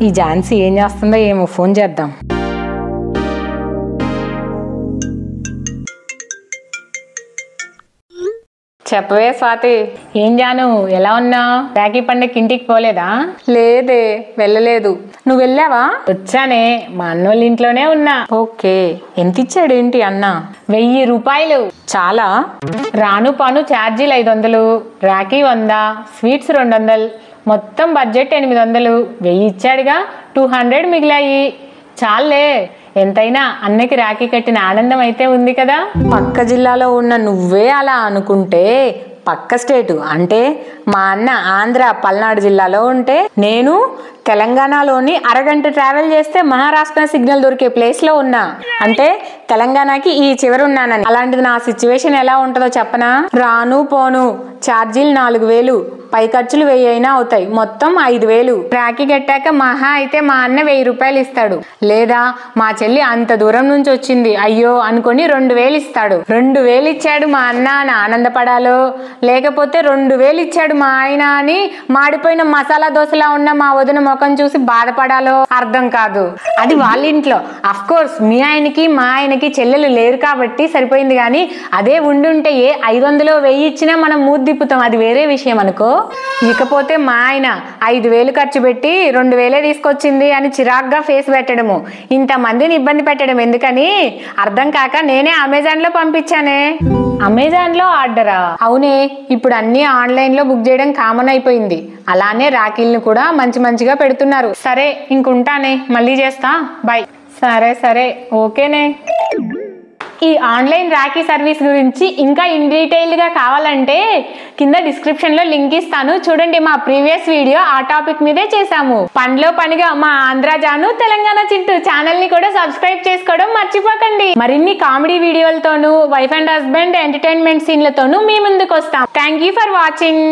ఈ ఝాన్సీ ఏం చేస్తుందో ఏమో, ఫోన్ చేద్దాం. చెప్పవే స్వాతి. ఏం జాను, ఎలా ఉన్నావు? రాఖీ పండుగకి ఇంటికి పోలేదా? లేదే, వెళ్ళలేదు. నువ్వు వెళ్ళావా? వచ్చానే, మా అన్నోళ్ళ ఇంట్లోనే ఉన్నా. ఓకే. ఎంత ఇచ్చాడు ఏంటి అన్న? 1000 రూపాయలు. చాలా? రాను పాను ఛార్జీలు 500, రాఖీ 100, స్వీట్స్ 200, మొత్తం బడ్జెట్ 800. 1000 ఇచ్చాడుగా, 200 మిగిలాయి. చాలే. ఎంతైనా అన్నకి రాఖీ కట్టిన ఆనందం అయితే ఉంది కదా. పక్క జిల్లాలో ఉన్న నువ్వే అలా అనుకుంటే, పక్క స్టేటు అంటే మా అన్న ఆంధ్ర పల్నాడు జిల్లాలో ఉంటే, నేను తెలంగాణలోని అరగంట ట్రావెల్ చేస్తే మహారాష్ట్ర సిగ్నల్ దొరికే ప్లేస్లో ఉన్నా. అంటే తెలంగాణకి ఈ చివరి ఉన్నానని. అలాంటిది నా సిచ్యువేషన్ ఎలా ఉంటుందో చెప్పనా? రాను పోను ఛార్జీలు 4000, పై ఖర్చులు 1000 అయినా అవుతాయి, మొత్తం 5000. రాఖీ కట్టాక మహా అయితే మా అన్న 1000 రూపాయలు ఇస్తాడు. లేదా మా చెల్లి అంత దూరం నుంచి వచ్చింది అయ్యో అనుకొని 2000 ఇస్తాడు. 2000 ఇచ్చాడు మా అన్న అని ఆనందపడాలో, లేకపోతే 2000 ఇచ్చాడు మా ఆయన అని మాడిపోయిన మసాలా దోశలా ఉన్న మా వదిన ముఖం చూసి బాధపడాలో అర్థం కాదు. అది వాళ్ళ ఇంట్లో. అఫ్ కోర్స్ మీ ఆయనకి మా ఆయనకి చెల్లెలు లేరు కాబట్టి సరిపోయింది. కానీ అదే ఉండుంటే 500 1000 ఇచ్చినా మనం మూతి తిప్పుతాం, అది వేరే విషయం అనుకో. ఇకపోతే మా ఆయన 5000 ఖర్చు పెట్టి 2000 తీసుకొచ్చింది అని చిరాగ్గా ఫేస్ పెట్టడము, ఇంతమందిని ఇబ్బంది పెట్టడం ఎందుకని అర్థం కాక నేనే అమెజాన్ లో పంపించానే. అమెజాన్ లో ఆర్డరా? అవునే, ఇప్పుడు అన్ని ఆన్లైన్ లో బుక్ చేయడం కామన్ అయిపోయింది. అలానే రాఖీలను కూడా మంచిగా పెడుతున్నారు. సరే ఇంకుంటానే, మళ్ళీ చేస్తా, బాయ్. సరే ఓకేనే. ఈ ఆన్లైన్ రాఖీ సర్వీస్ గురించి ఇంకా ఇన్ డీటెయిల్గా కావాలంటే కింద డిస్క్రిప్షన్లో లింక్ ఇస్తాను, చూడండి. మా ప్రీవియస్ వీడియో ఆ టాపిక్ మీదే చేశాము. పనిలో పనిగా మా ఆంధ్ర జాను తెలంగాణ చింటూ ఛానల్ని కూడా సబ్స్క్రైబ్ చేసుకోవడం మర్చిపోకండి. మరిన్ని కామెడీ వీడియోలతోనూ వైఫ్ అండ్ హస్బెండ్ ఎంటర్టైన్మెంట్ సీన్లతోనూ మీ ముందుకు వస్తాం. Thank you for watching.